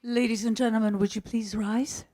Ladies and gentlemen, would you please rise?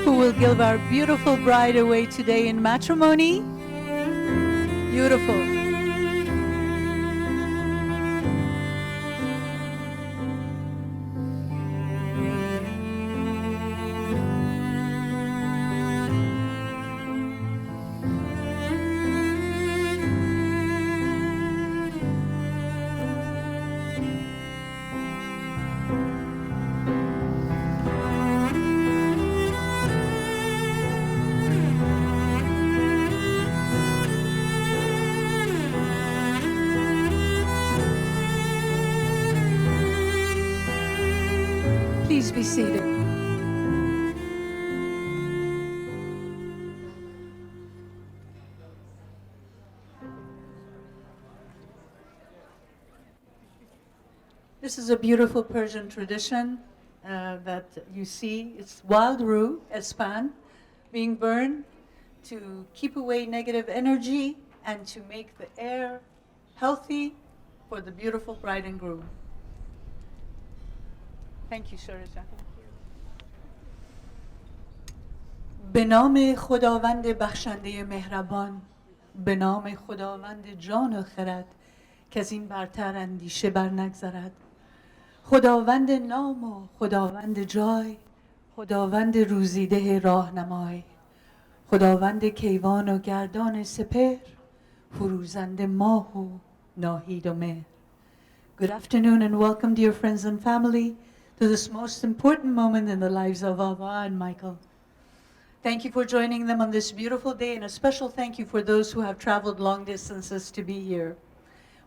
Who will give our beautiful bride away today in matrimony? Beautiful. Please be seated. This is a beautiful Persian tradition that you see. It's wild rue, espan, being burned to keep away negative energy and to make the air healthy for the beautiful bride and groom. Thank you, Sharija. به نام خداوند بخشنده مهربان، به نام خداوند جان و خرد که از این برتر اندیشه بر نگذرد، خداوند نام و خداوند جای، خداوند روزیده راهنمای، خداوند کیوان و گردان سپهر، فروزنده ماه و ناهید و مهر. Good afternoon and welcome, dear friends and family, to this most important moment in the lives of Ava and MIchael. Thank you for joining them on this beautiful day, and a special thank you for those who have traveled long distances to be here.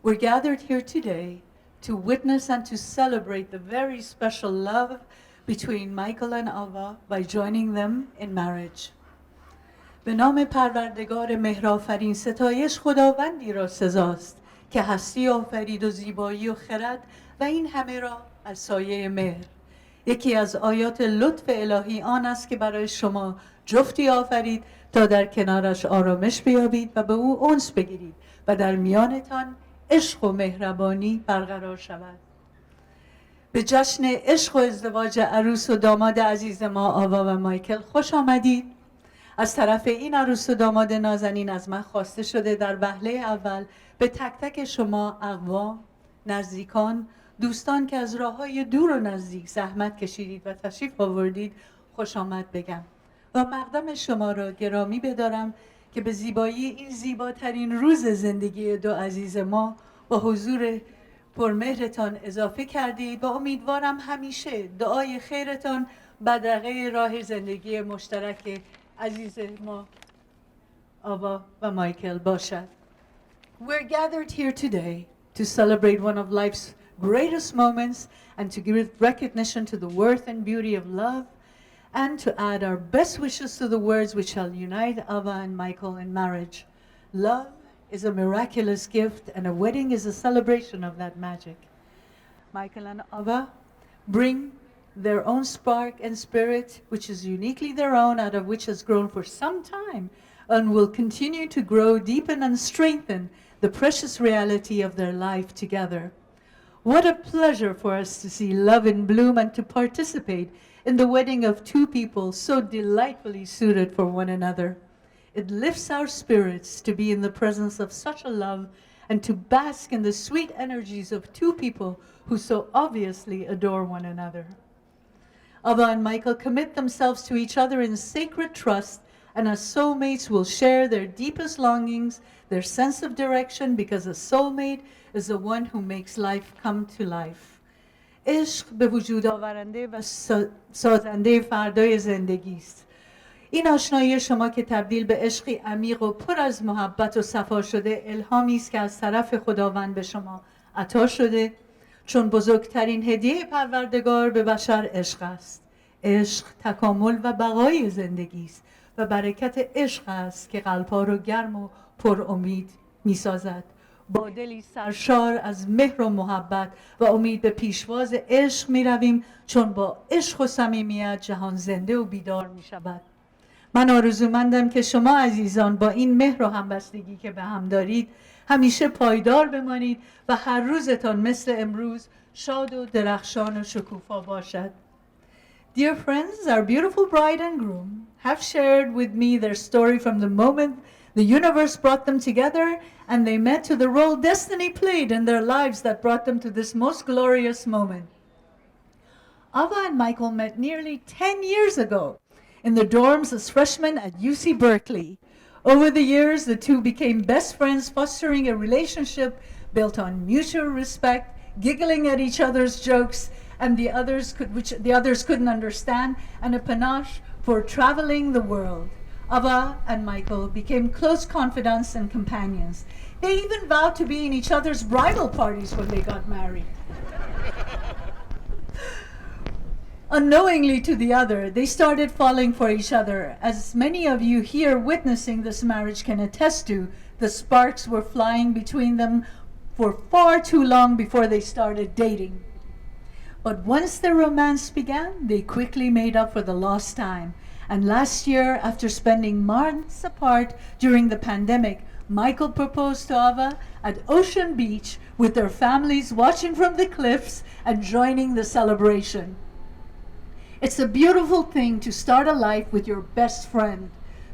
We're gathered here today to witness and to celebrate the very special love between MIchael and Ava by joining them in marriage. به نام پروردگار مهرآفرین، ستایش خداوندی را سزاست که هستی آفرید و زیبایی و خرد و این همه را از سایه مهر. یکی از آیات لطف الهی آن است که برای شما جفتی آفرید تا در کنارش آرامش بیابید و به او انس بگیرید و در میانتان عشق و مهربانی برقرار شود. به جشن عشق و ازدواج عروس و داماد عزیز ما آوا و مایکل خوش آمدید. از طرف این عروس و داماد نازنین از من خواسته شده در وهله اول به تک تک شما اقوام، نزدیکان، دوستان که از راه‌های دور و نزدیک زحمت کشیدید و تشریف آوردید خوش آمد بگم و مقدم شما را گرامی بدارم که به زیبایی این زیباترین روز زندگی دو عزیز ما با حضور پرمهرتان اضافه کردید و امیدوارم همیشه دعای خیرتان بدرقه راه زندگی مشترک عزیز ما آوا و مایکل باشد. We're gathered here today to celebrate one of life's greatest moments and to give recognition to the worth and beauty of love and to add our best wishes to the words which shall unite Ava and MIchael in marriage. Love is a miraculous gift and a wedding is a celebration of that magic. Michael and Ava bring their own spark and spirit, which is uniquely their own, out of which has grown for some time and will continue to grow, deepen and strengthen the precious reality of their life together. What a pleasure for us to see love in bloom and to participate in the wedding of two people so delightfully suited for one another. It lifts our spirits to be in the presence of such a love and to bask in the sweet energies of two people who so obviously adore one another. Ava and MIchael commit themselves to each other in sacred trust, and as soulmates will share their deepest longings, their sense of direction, because a soulmate is the one who makes life come to life. عشق به وجود آورنده و سازنده فردای زندگی است. این آشنایی شما که تبدیل به عشقی عمیق و پر از محبت و صفا شده، الهامی است که از طرف خداوند به شما عطا شده، چون بزرگترین هدیه پروردگار به بشر عشق است. عشق تکامل و بقای زندگی است و برکت عشق است که قلب‌ها رو گرم و پر امید می‌سازد. با دلی سرشار از مهر و محبت و امید به پیشواز عشق می‌رویم، چون با عشق و صمیمیت جهان زنده و بیدار می‌شود. من آرزومندم که شما عزیزان با این مهر و همبستگی که به هم دارید همیشه پایدار بمانید و هر روزتان مثل امروز شاد و درخشان و شکوفا باشد. Dear friends, our beautiful bride and groom have shared with me their story from the moment the universe brought them together and they met to the role destiny played in their lives that brought them to this most glorious moment. Ava and Michael met nearly 10 years ago in the dorms as freshmen at UC Berkeley. Over the years, the two became best friends, fostering a relationship built on mutual respect, giggling at each other's jokes, and which the others couldn't understand, and a panache for traveling the world. Ava and Michael became close confidants and companions. They even vowed to be in each other's bridal parties when they got married. Unknowingly to the other, they started falling for each other. As many of you here witnessing this marriage can attest to, the sparks were flying between them for far too long before they started dating. But once their romance began, they quickly made up for the lost time. And last year, after spending months apart during the pandemic, Michael proposed to Ava at Ocean Beach with their families watching from the cliffs and joining the celebration. It's a beautiful thing to start a life with your best friend,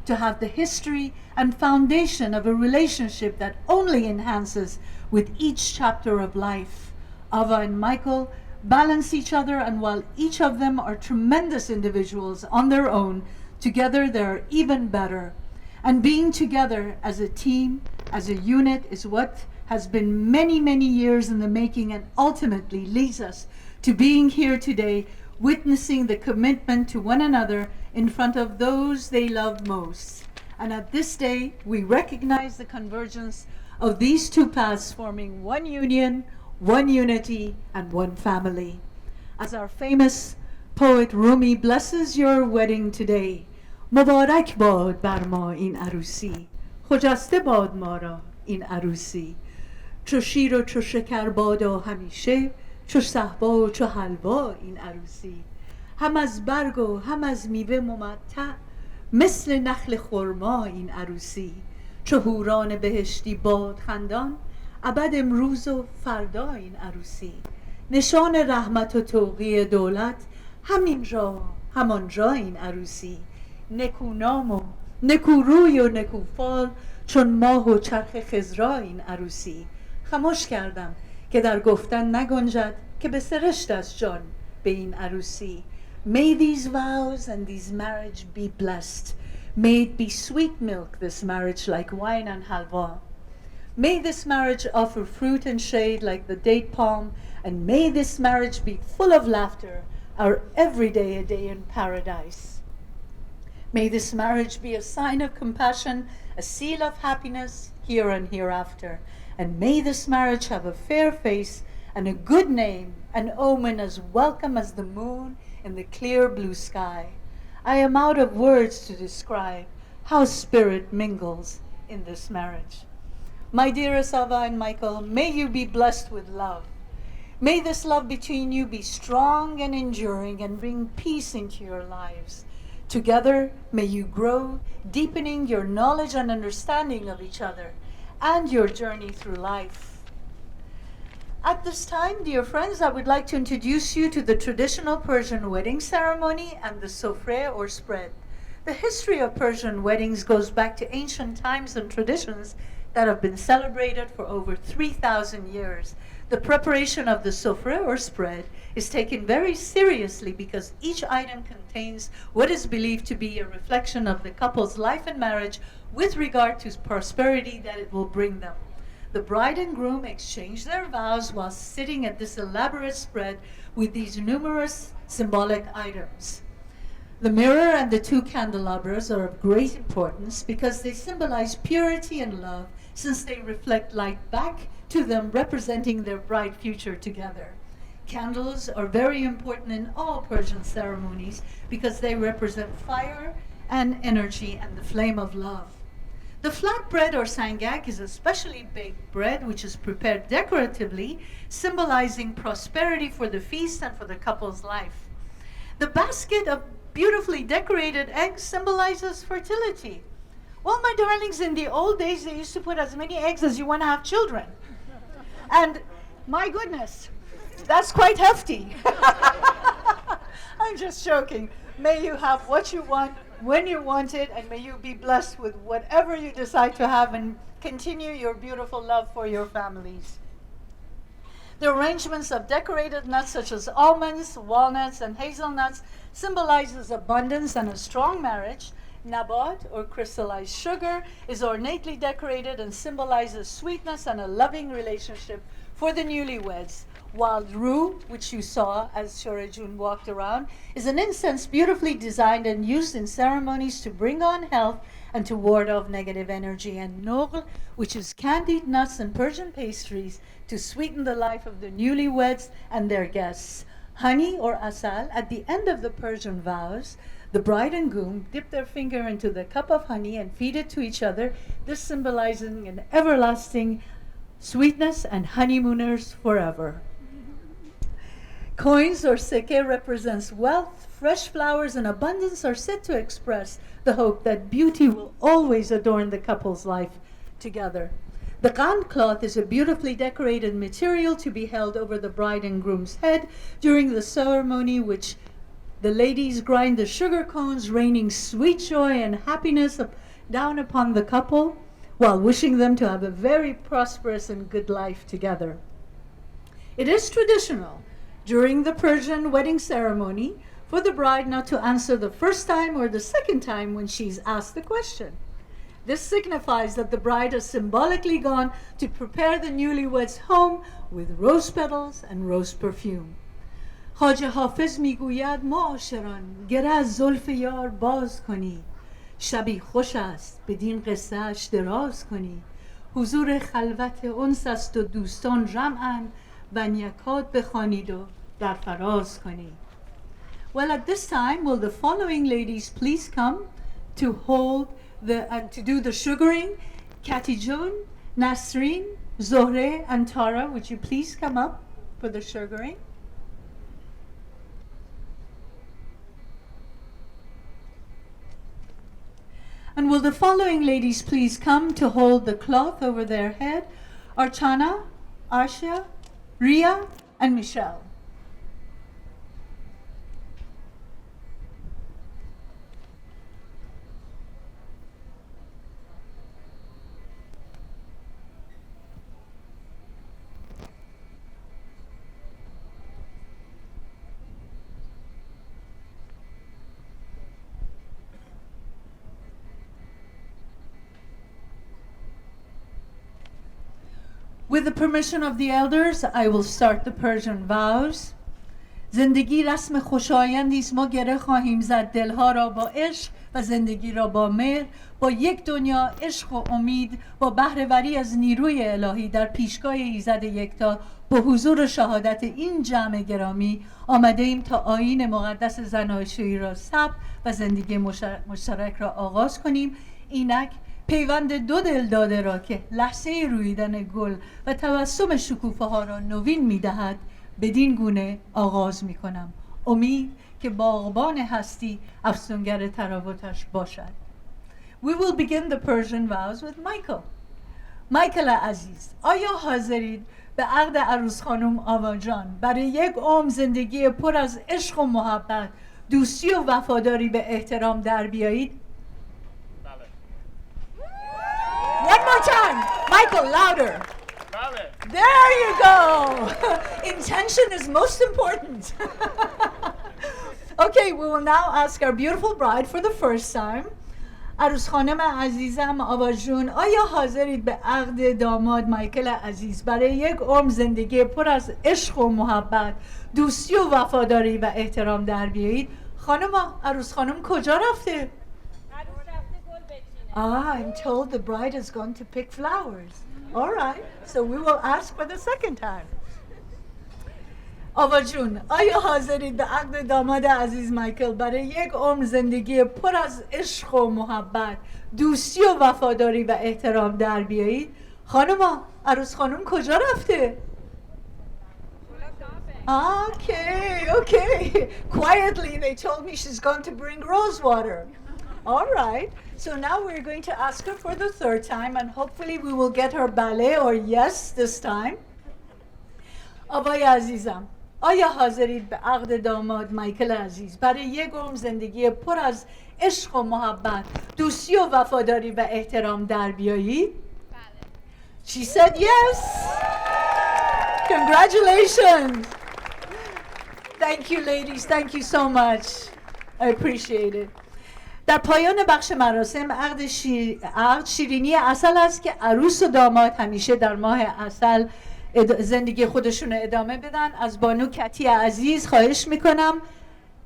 to have the history and foundation of a relationship that only enhances with each chapter of life. Ava and Michael balance each other, and while each of them are tremendous individuals on their own, together they're even better. And being together as a team, as a unit, is what has been many, many years in the making and ultimately leads us to being here today, witnessing the commitment to one another in front of those they love most. And at this day, we recognize the convergence of these two paths forming one union, one unity, and one family. As our famous poet Rumi blesses your wedding today, Mubarak bad bar ma in arusi, khojaste bad ma ra in arusi, چو شیر و چو شکر بادا همیشه، چو صهبا و چو حلوا این عروسی. هم از برگ و هم از میوه ممتع، مثل نخل خرما این عروسی. چو حوران بهشتی باد خندان، ابد امروز و فردا این عروسی. نشان رحمت و توقی دولت، همینجا همانجا این عروسی. نکونام و نکوروی و نکوفال، چون ماه و چرخ خضرا این عروسی. خموش کردم که در گفتن نگنجد، که به سرشت از جان به این عروسی. May these vows and these marriage be blessed. May it be sweet milk, this marriage, like wine and halwa. May this marriage offer fruit and shade like the date palm, and may this marriage be full of laughter, our everyday a day in paradise. May this marriage be a sign of compassion, a seal of happiness here and hereafter. And may this marriage have a fair face and a good name, an omen as welcome as the moon in the clear blue sky. I am out of words to describe how spirit mingles in this marriage. My dearest Ava and Michael, may you be blessed with love. May this love between you be strong and enduring and bring peace into your lives. Together, may you grow, deepening your knowledge and understanding of each other and your journey through life. At this time, dear friends, I would like to introduce you to the traditional Persian wedding ceremony and the Sofreh or spread. The history of Persian weddings goes back to ancient times and traditions that have been celebrated for over 3,000 years. The preparation of the Sofreh or spread is taken very seriously because each item contains what is believed to be a reflection of the couple's life and marriage with regard to prosperity that it will bring them. The bride and groom exchange their vows while sitting at this elaborate spread with these numerous symbolic items. The mirror and the two candelabras are of great importance because they symbolize purity and love, since they reflect light back to them, representing their bright future together. Candles are very important in all Persian ceremonies because they represent fire and energy and the flame of love. The flatbread or sangak is a specially baked bread which is prepared decoratively, symbolizing prosperity for the feast and for the couple's life. The basket of beautifully decorated eggs symbolizes fertility. Well, my darlings, in the old days, they used to put as many eggs as you want to have children. And my goodness, that's quite hefty. I'm just joking. May you have what you want, when you want it, and may you be blessed with whatever you decide to have and continue your beautiful love for your families. The arrangements of decorated nuts such as almonds, walnuts, and hazelnuts symbolizes abundance and a strong marriage. Nabat, or crystallized sugar, is ornately decorated and symbolizes sweetness and a loving relationship for the newlyweds. Wild rue, which you saw as Shorejun walked around, is an incense beautifully designed and used in ceremonies to bring on health and to ward off negative energy. And Nogl, which is candied nuts and Persian pastries to sweeten the life of the newlyweds and their guests. Honey or asal, at the end of the Persian vows, the bride and groom dip their finger into the cup of honey and feed it to each other, this symbolizing an everlasting sweetness and honeymooners forever. Coins or seke represents wealth. Fresh flowers and abundance are said to express the hope that beauty will always adorn the couple's life together. The ghan cloth is a beautifully decorated material to be held over the bride and groom's head during the ceremony, which the ladies grind the sugar cones, raining sweet joy and happiness down upon the couple, while wishing them to have a very prosperous and good life together. It is traditional during the Persian wedding ceremony for the bride not to answer the first time or the second time when she's asked the question. This signifies that the bride has symbolically gone to prepare the newlyweds' home with rose petals and rose perfume. خواجه حافظ میگوید معاشران گره از زلف یار باز کنی شبی خوش است بدین قصه اش دراز کنی حضور خلوت انس است و دوستان جمعند و نیکات بخوانید و در فراز کنی. Well, at this time, will the following ladies please come to hold to do the sugaring? Katijun, Nasreen, Zohre, and Tara, would you please come up for the sugaring? And will the following ladies please come to hold the cloth over their head? Archana, Asha, Ria, and Michelle. With the permission of the elders, I will start the Persian vows. زندگی رسم خوشایندی است، ما گره خواهیم زد دلها را با عشق و زندگی را با مهر، با یک دنیا عشق و امید، با بهره‌وری از نیروی الهی در پیشگاه ایزد یکتا، با حضور شهادت این جمع گرامی آمده ایم تا آیین مقدس زناشویی را ثبت و زندگی مشترک را آغاز کنیم. اینک پیوند دو دل داده را که لحظه رویدن گل و تبسم شکوفه ها را نوین می دهد بدین گونه آغاز می کنم. امید که باغبان هستی افسونگر تراوتش باشد. We will begin the Persian vows with Michael. Michael عزیز، آیا حاضرید به عقد عروس خانم آوا جان برای یک عمر زندگی پر از عشق و محبت، دوستی و وفاداری به احترام در بیایید؟ One more time. Michael, louder. There you go. Intention is most important. Okay, we will now ask our beautiful bride for the first time. عروس خانم عزیزم آوا جون، آیا حاضرید به عقد داماد مایکل عزیز برای یک عمر زندگی پر از عشق و محبت، دوستی و وفاداری و احترام در بیایید؟ خانم عروس خانم کجا رفته؟ I'm told the bride is going to pick flowers. All right, so we will ask for the second time. آوا جون، آیا حاضرید به عقد داماد عزیز مایکل برای یک عمر زندگی پر از عشق و محبت، دوستی و وفاداری و احترام در بیایید؟ خانم عروس خانم کجا رفته؟ Okay. Quietly, they told me she's going to bring rose water. All right. So now we're going to ask her for the third time, and hopefully we will get her ballet or yes this time. آوای عزیزم، آیا حاضرید به عقد داماد مایکل عزیز برای یک عمر زندگی پر از عشق و محبت، دوستی و وفاداری و احترام در بیایید؟ بله. She said yes. Congratulations. Thank you ladies. Thank you so much. I appreciate it. در پایان بخش مراسم عقد شیرینی عسل است که عروس و داماد همیشه در ماه عسل زندگی خودشون رو ادامه بدن. از بانو کتی عزیز خواهش میکنم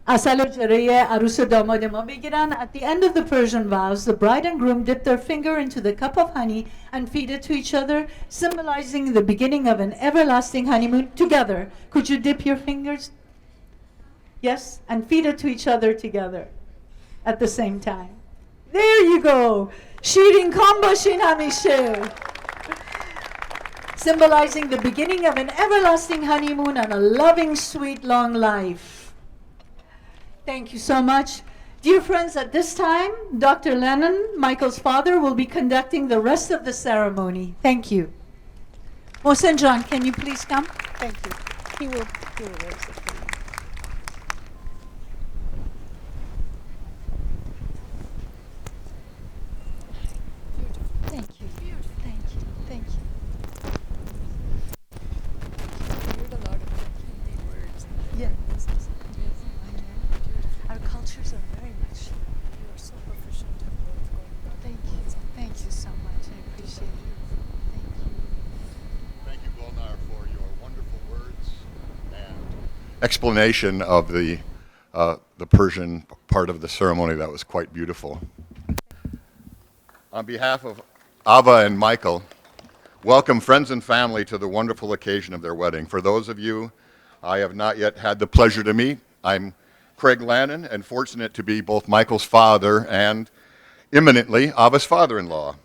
عسل و جلوی عروس و داماد ما بگیرن. At the end of the Persian vows, the bride and groom dip their finger into the cup of honey and feed it to each other, symbolizing the beginning of an everlasting honeymoon together. Could you dip your fingers? Yes, and feed it to each other together at the same time. There you go. شیرین کام باشین همیشه. Symbolizing the beginning of an everlasting honeymoon and a loving, sweet, long life. Thank you so much. Dear friends, at this time, Dr. Lennon, Michael's father, will be conducting the rest of the ceremony. Thank you. Mohsen John, can you please come? Thank you. He will raise it for you. Thank you. Thank you. Thank you. Yeah. Our cultures are very much. You are so proficient at both Golnar. Thank you. Thank you so much. I appreciate it. Thank you. Thank you, Golnar, for your wonderful words and explanation of the Persian part of the ceremony. That was quite beautiful. On behalf of Ava and MIchael, welcome friends and family to the wonderful occasion of their wedding. For those of you I have not yet had the pleasure to meet, I'm Craig Lannon and fortunate to be both Michael's father and imminently Ava's father-in-law.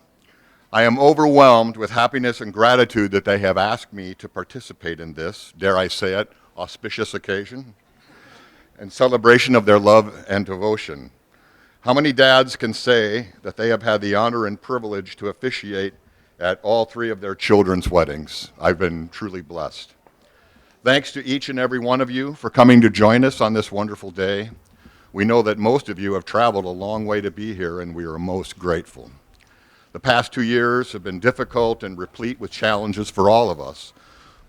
I am overwhelmed with happiness and gratitude that they have asked me to participate in this, dare I say it, auspicious occasion and celebration of their love and devotion. How many dads can say that they have had the honor and privilege to officiate at all three of their children's weddings? I've been truly blessed. Thanks to each and every one of you for coming to join us on this wonderful day. We know that most of you have traveled a long way to be here, and we are most grateful. The past 2 years have been difficult and replete with challenges for all of us.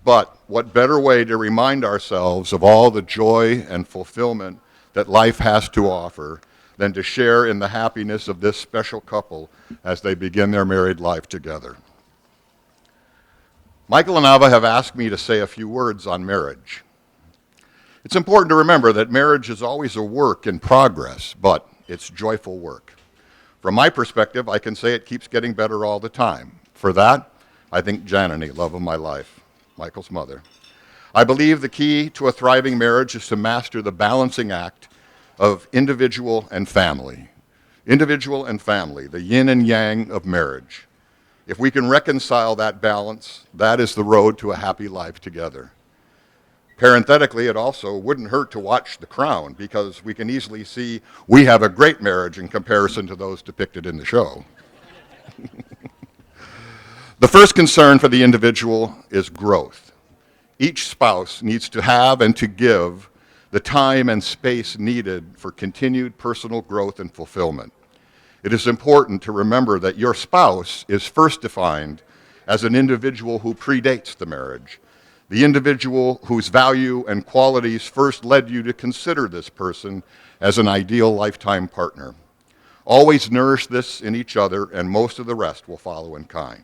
But what better way to remind ourselves of all the joy and fulfillment that life has to offer than to share in the happiness of this special couple as they begin their married life together. Michael and Ava have asked me to say a few words on marriage. It's important to remember that marriage is always a work in progress, but it's joyful work. From my perspective, I can say it keeps getting better all the time. For that, I thank Janani, love of my life, Michael's mother. I believe the key to a thriving marriage is to master the balancing act of individual and family. Individual and family, the yin and yang of marriage. If we can reconcile that balance, that is the road to a happy life together. Parenthetically, it also wouldn't hurt to watch The Crown because we can easily see we have a great marriage in comparison to those depicted in the show. The first concern for the individual is growth. Each spouse needs to have and to give the time and space needed for continued personal growth and fulfillment. It is important to remember that your spouse is first defined as an individual who predates the marriage, the individual whose value and qualities first led you to consider this person as an ideal lifetime partner. Always nourish this in each other, and most of the rest will follow in kind.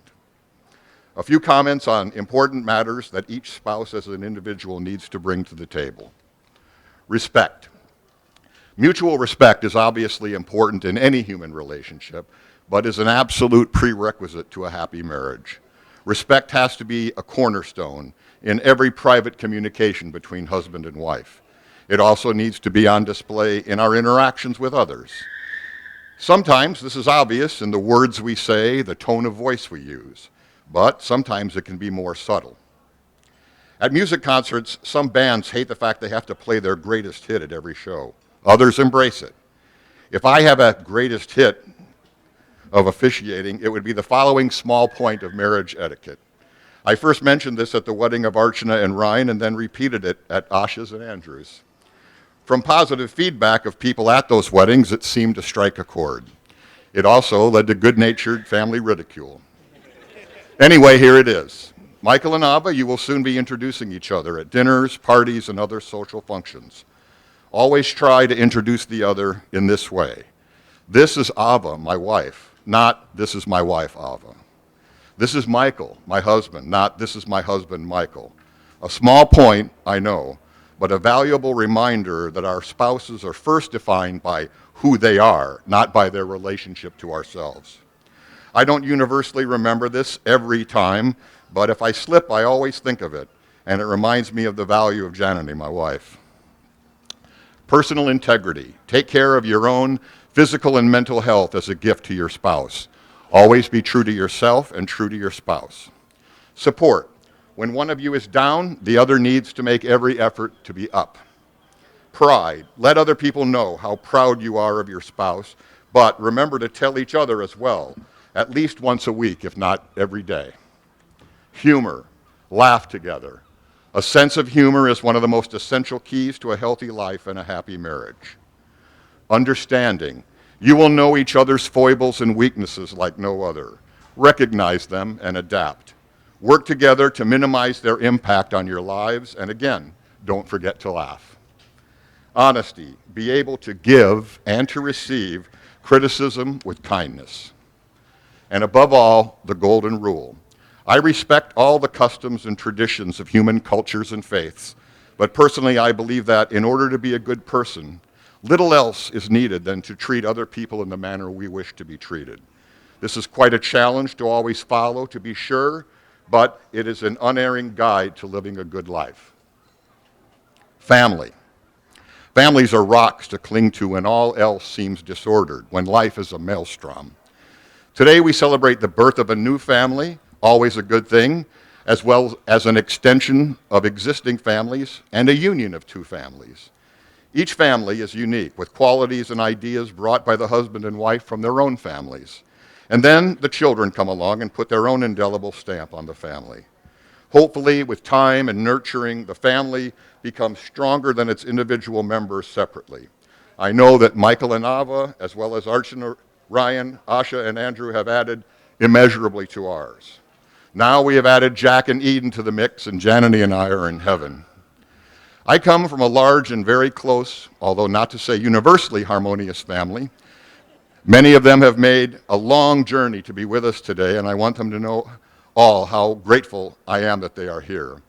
A few comments on important matters that each spouse as an individual needs to bring to the table. Respect. Mutual respect is obviously important in any human relationship, but is an absolute prerequisite to a happy marriage. Respect has to be a cornerstone in every private communication between husband and wife. It also needs to be on display in our interactions with others. Sometimes this is obvious in the words we say, the tone of voice we use, but sometimes it can be more subtle. At music concerts, some bands hate the fact they have to play their greatest hit at every show. Others embrace it. If I have a greatest hit of officiating, it would be the following small point of marriage etiquette. I first mentioned this at the wedding of Archana and Ryan, and then repeated it at Asha's and Andrew's. From positive feedback of people at those weddings, it seemed to strike a chord. It also led to good-natured family ridicule. Anyway, here it is. Michael and Ava, you will soon be introducing each other at dinners, parties, and other social functions. Always try to introduce the other in this way. This is Ava, my wife, not this is my wife, Ava. This is Michael, my husband, not this is my husband, Michael. A small point, I know, but a valuable reminder that our spouses are first defined by who they are, not by their relationship to ourselves. I don't universally remember this every time, but if I slip, I always think of it, and it reminds me of the value of Janani, my wife. Personal integrity. Take care of your own physical and mental health as a gift to your spouse. Always be true to yourself and true to your spouse. Support. When one of you is down, the other needs to make every effort to be up. Pride. Let other people know how proud you are of your spouse, but remember to tell each other as well, at least once a week, if not every day. Humor. Laugh together. A sense of humor is one of the most essential keys to a healthy life and a happy marriage. Understanding. You will know each other's foibles and weaknesses like no other. Recognize them and adapt. Work together to minimize their impact on your lives, and again, don't forget to laugh. Honesty. Be able to give and to receive criticism with kindness. And above all, the golden rule. I respect all the customs and traditions of human cultures and faiths, but personally I believe that in order to be a good person, little else is needed than to treat other people in the manner we wish to be treated. This is quite a challenge to always follow, to be sure, but it is an unerring guide to living a good life. Family. Families are rocks to cling to when all else seems disordered, when life is a maelstrom. Today we celebrate the birth of a new family, always a good thing, as well as an extension of existing families and a union of two families. Each family is unique, with qualities and ideas brought by the husband and wife from their own families. And then the children come along and put their own indelible stamp on the family. Hopefully, with time and nurturing, the family becomes stronger than its individual members separately. I know that Michael and Ava, as well as Archana, Ryan, Asha, and Andrew have added immeasurably to ours. Now we have added Jack and Eden to the mix, and Janani and I are in heaven. I come from a large and very close, although not to say universally harmonious family. Many of them have made a long journey to be with us today, and I want them to know all how grateful I am that they are here.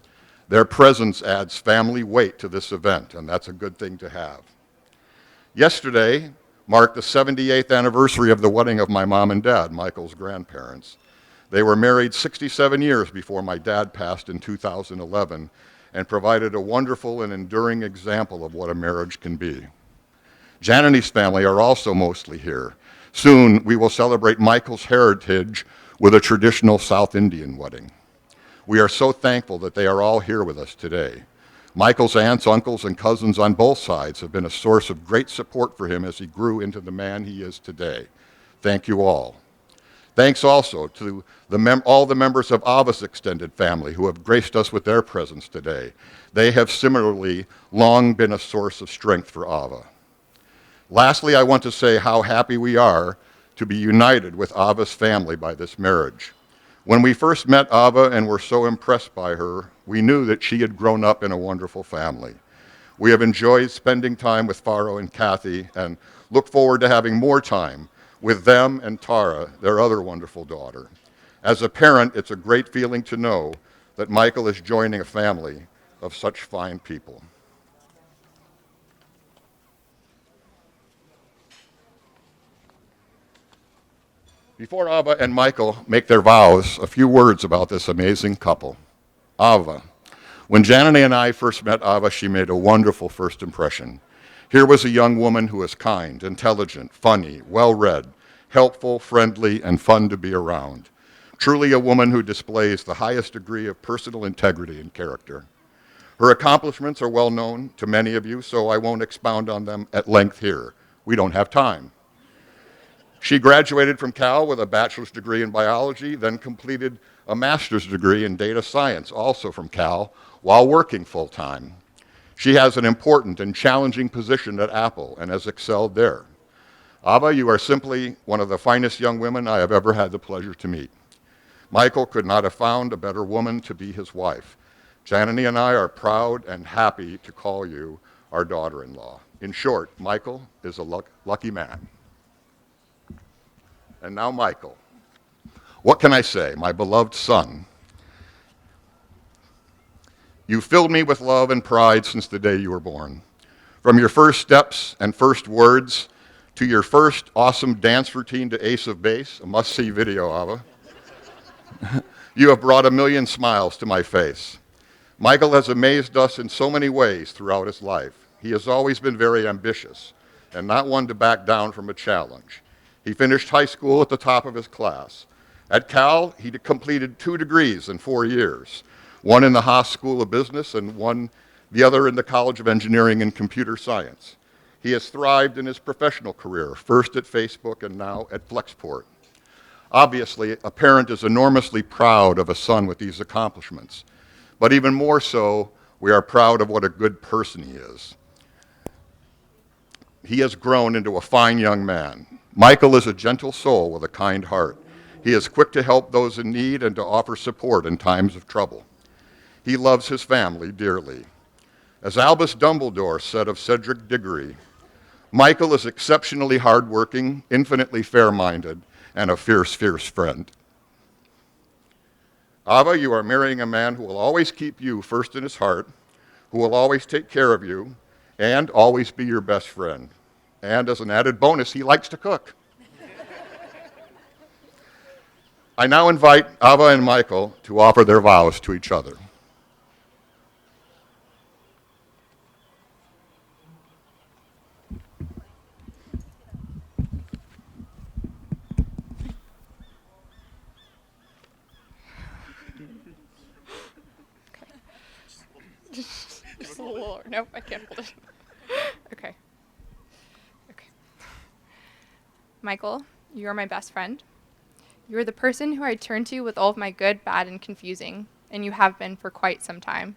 Their presence adds family weight to this event, and that's a good thing to have. Yesterday marked the 78th anniversary of the wedding of my mom and dad, Michael's grandparents. They were married 67 years before my dad passed in 2011 and provided a wonderful and enduring example of what a marriage can be. Janani's family are also mostly here. Soon we will celebrate Michael's heritage with a traditional South Indian wedding. We are so thankful that they are all here with us today. Michael's aunts, uncles, and cousins on both sides have been a source of great support for him as he grew into the man he is today. Thank you all. Thanks also to all the members of Ava's extended family who have graced us with their presence today. They have similarly long been a source of strength for Ava. Lastly, I want to say how happy we are to be united with Ava's family by this marriage. When we first met Ava and were so impressed by her, we knew that she had grown up in a wonderful family. We have enjoyed spending time with Faro and Kathy and look forward to having more time with them and Tara, their other wonderful daughter. As a parent, it's a great feeling to know that Michael is joining a family of such fine people. Before Ava and Michael make their vows, a few words about this amazing couple. Ava. When Janani and I first met Ava, she made a wonderful first impression. Here was a young woman who was kind, intelligent, funny, well-read, helpful, friendly, and fun to be around. Truly a woman who displays the highest degree of personal integrity and character. Her accomplishments are well known to many of you, so I won't expound on them at length here. We don't have time. She graduated from Cal with a bachelor's degree in biology, then completed a master's degree in data science, also from Cal, while working full-time. She has an important and challenging position at Apple and has excelled there. Ava, you are simply one of the finest young women I have ever had the pleasure to meet. Michael could not have found a better woman to be his wife. Janani and I are proud and happy to call you our daughter-in-law. In short, Michael is a lucky man. And now Michael. What can I say? My beloved son. You filled me with love and pride since the day you were born. From your first steps and first words to your first awesome dance routine to Ace of Base, a must-see video, Ava, you have brought a million smiles to my face. Michael has amazed us in so many ways throughout his life. He has always been very ambitious and not one to back down from a challenge. He finished high school at the top of his class. At Cal, he completed 2 degrees in 4 years, one in the Haas School of Business and the other in the College of Engineering and Computer Science. He has thrived in his professional career, first at Facebook and now at Flexport. Obviously, a parent is enormously proud of a son with these accomplishments, but even more so, we are proud of what a good person he is. He has grown into a fine young man. Michael is a gentle soul with a kind heart. He is quick to help those in need and to offer support in times of trouble. He loves his family dearly. As Albus Dumbledore said of Cedric Diggory, Michael is exceptionally hardworking, infinitely fair-minded, and a fierce, fierce friend. Ava, you are marrying a man who will always keep you first in his heart, who will always take care of you, and always be your best friend. And as an added bonus, he likes to cook. I now invite Ava and Michael to offer their vows to each other. Just a little. Nope, I can't hold it. Okay. Michael, you are my best friend. You are the person who I turn to with all of my good, bad, and confusing, and you have been for quite some time.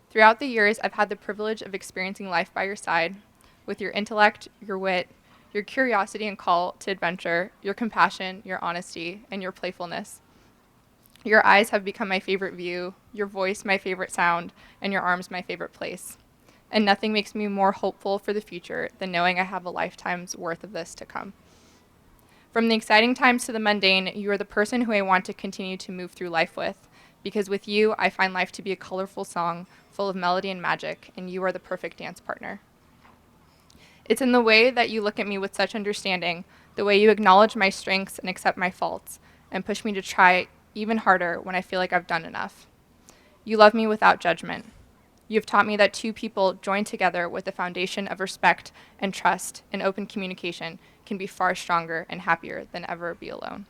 Throughout the years, I've had the privilege of experiencing life by your side, with your intellect, your wit, your curiosity and call to adventure, your compassion, your honesty, and your playfulness. Your eyes have become my favorite view, your voice my favorite sound, and your arms my favorite place. And nothing makes me more hopeful for the future than knowing I have a lifetime's worth of this to come. From the exciting times to the mundane, you are the person who I want to continue to move through life with, because with you, I find life to be a colorful song full of melody and magic, and you are the perfect dance partner. It's in the way that you look at me with such understanding, the way you acknowledge my strengths and accept my faults, and push me to try even harder when I feel like I've done enough. You love me without judgment. You have taught me that 2 people joined together with a foundation of respect and trust and open communication can be far stronger and happier than ever be alone.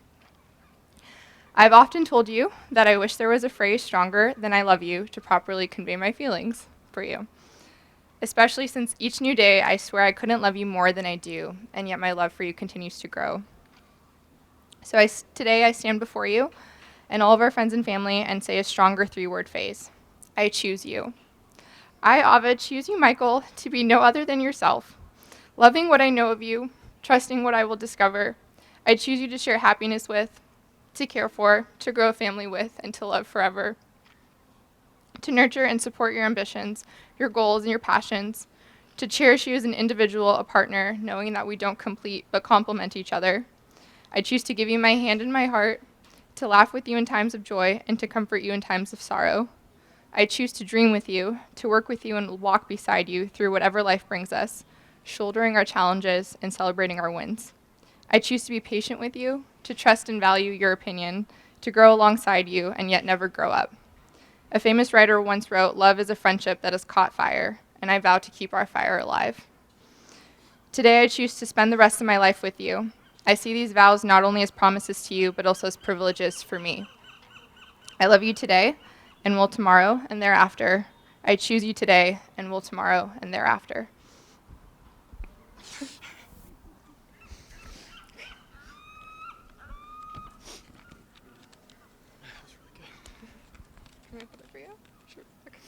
I've often told you that I wish there was a phrase stronger than I love you to properly convey my feelings for you. Especially since each new day I swear I couldn't love you more than I do, and yet my love for you continues to grow. So today I stand before you and all of our friends and family and say a stronger 3-word phrase. I choose you. I, Ava, choose you, Michael, to be no other than yourself. Loving what I know of you, trusting what I will discover, I choose you to share happiness with, to care for, to grow a family with, and to love forever. To nurture and support your ambitions, your goals, and your passions, to cherish you as an individual, a partner, knowing that we don't complete but complement each other. I choose to give you my hand and my heart, to laugh with you in times of joy, and to comfort you in times of sorrow. I choose to dream with you, to work with you and walk beside you through whatever life brings us, shouldering our challenges and celebrating our wins. I choose to be patient with you, to trust and value your opinion, to grow alongside you and yet never grow up. A famous writer once wrote, "Love is a friendship that has caught fire, and I vow to keep our fire alive." Today I choose to spend the rest of my life with you. I see these vows not only as promises to you, but also as privileges for me. I love you today, and will tomorrow and thereafter. I choose you today, and will tomorrow and thereafter. Can I put it for you? Sure. Okay.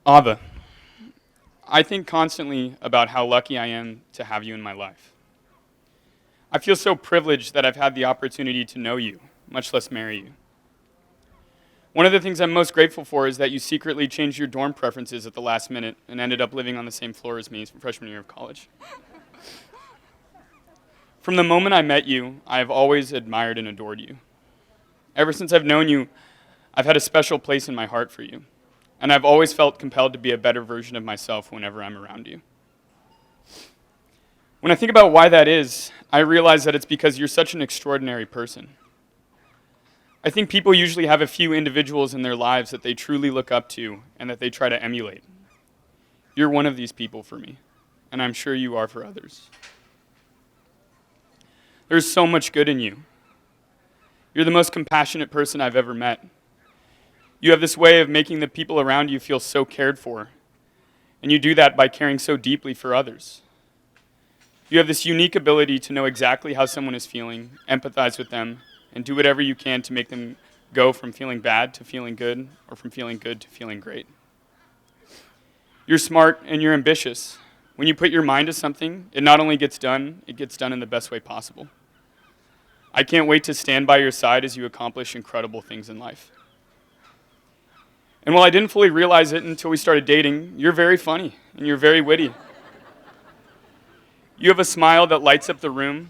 Ava, I think constantly about how lucky I am to have you in my life. I feel so privileged that I've had the opportunity to know you, much less marry you. One of the things I'm most grateful for is that you secretly changed your dorm preferences at the last minute and ended up living on the same floor as me freshman year of college. From the moment I met you, I have always admired and adored you. Ever since I've known you, I've had a special place in my heart for you, and I've always felt compelled to be a better version of myself whenever I'm around you. When I think about why that is, I realize that it's because you're such an extraordinary person. I think people usually have a few individuals in their lives that they truly look up to and that they try to emulate. You're one of these people for me, and I'm sure you are for others. There's so much good in you. You're the most compassionate person I've ever met. You have this way of making the people around you feel so cared for, and you do that by caring so deeply for others. You have this unique ability to know exactly how someone is feeling, empathize with them, and do whatever you can to make them go from feeling bad to feeling good, or from feeling good to feeling great. You're smart and you're ambitious. When you put your mind to something, it not only gets done, it gets done in the best way possible. I can't wait to stand by your side as you accomplish incredible things in life. And while I didn't fully realize it until we started dating, you're very funny and you're very witty. You have a smile that lights up the room.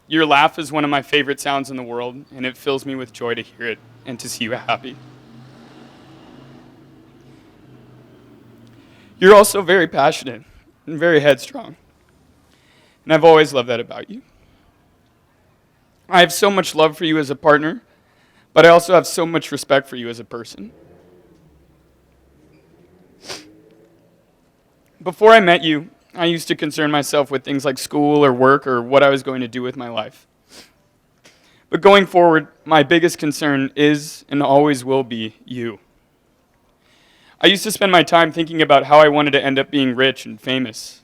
Your laugh is one of my favorite sounds in the world, and it fills me with joy to hear it and to see you happy. You're also very passionate and very headstrong, and I've always loved that about you. I have so much love for you as a partner, but I also have so much respect for you as a person. Before I met you, I used to concern myself with things like school or work or what I was going to do with my life. But going forward, my biggest concern is and always will be you. I used to spend my time thinking about how I wanted to end up being rich and famous.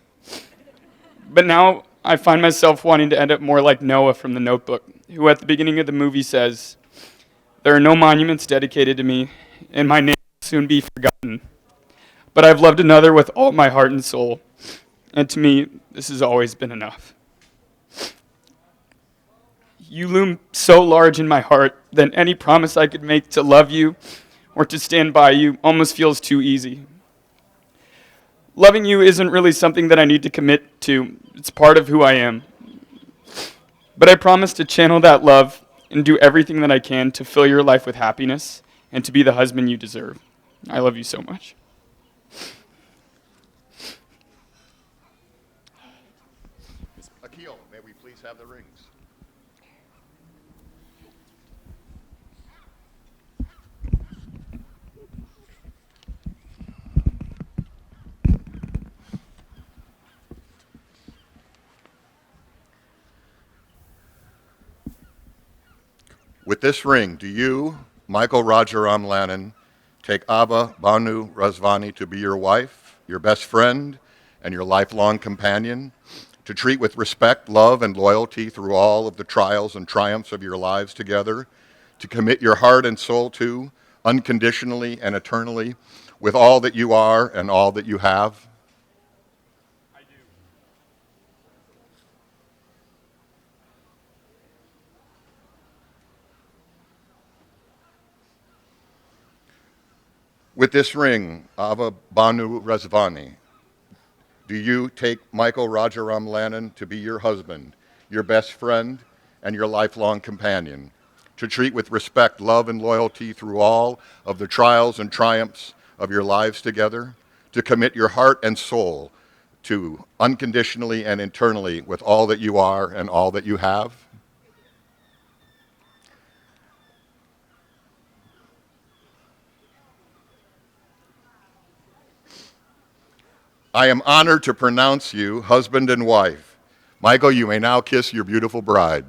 But now I find myself wanting to end up more like Noah from The Notebook, who at the beginning of the movie says, "There are no monuments dedicated to me, and my name will soon be forgotten. But I've loved another with all my heart and soul, and to me, this has always been enough." You loom so large in my heart that any promise I could make to love you or to stand by you almost feels too easy. Loving you isn't really something that I need to commit to. It's part of who I am. But I promise to channel that love and do everything that I can to fill your life with happiness and to be the husband you deserve. I love you so much. Akil, may we please have the rings? With this ring, do you, Michael Rajaram Lannan, take Ava Banu Razvani to be your wife, your best friend, and your lifelong companion, to treat with respect, love, and loyalty through all of the trials and triumphs of your lives together, to commit your heart and soul to, unconditionally and eternally, with all that you are and all that you have? I do. With this ring, Ava Banu Rezvani, do you take Michael Rajaram Lannan to be your husband, your best friend, and your lifelong companion, to treat with respect, love, and loyalty through all of the trials and triumphs of your lives together, to commit your heart and soul to unconditionally and internally with all that you are and all that you have? I am honored to pronounce you husband and wife. Michael, you may now kiss your beautiful bride.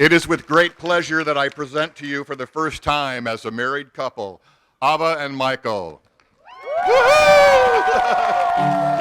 It is with great pleasure that I present to you for the first time as a married couple, Ava and MIchael. Woo-hoo!